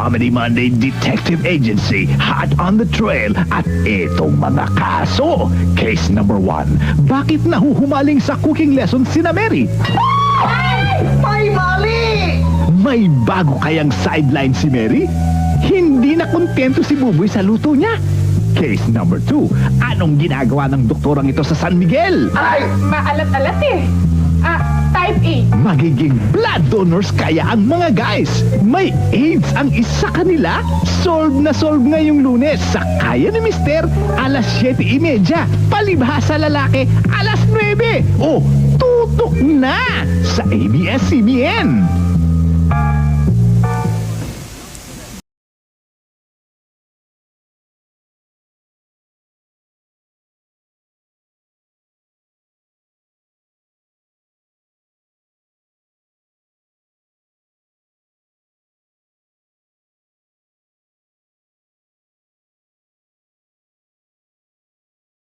Comedy Monday Detective Agency, hot on the trail. At itong mga kaso. Case number 1. Bakit nahuhumaling sa cooking lesson sina Mary? Ay! May mali! May bago kayang sideline si Mary? Hindi na kontento si Buboy sa luto niya. Case number 2. Anong ginagawa ng doktorang ito sa San Miguel? Ay! Maalat-alat eh. Type A. Magiging blood donors kaya ang mga guys. May AIDS ang isa kanila. Solve na solve ngayong Lunes sa Kaya ni Mister, alas 7:30. Palibhasa lalaki, alas 9. O, tutok na sa ABS-CBN.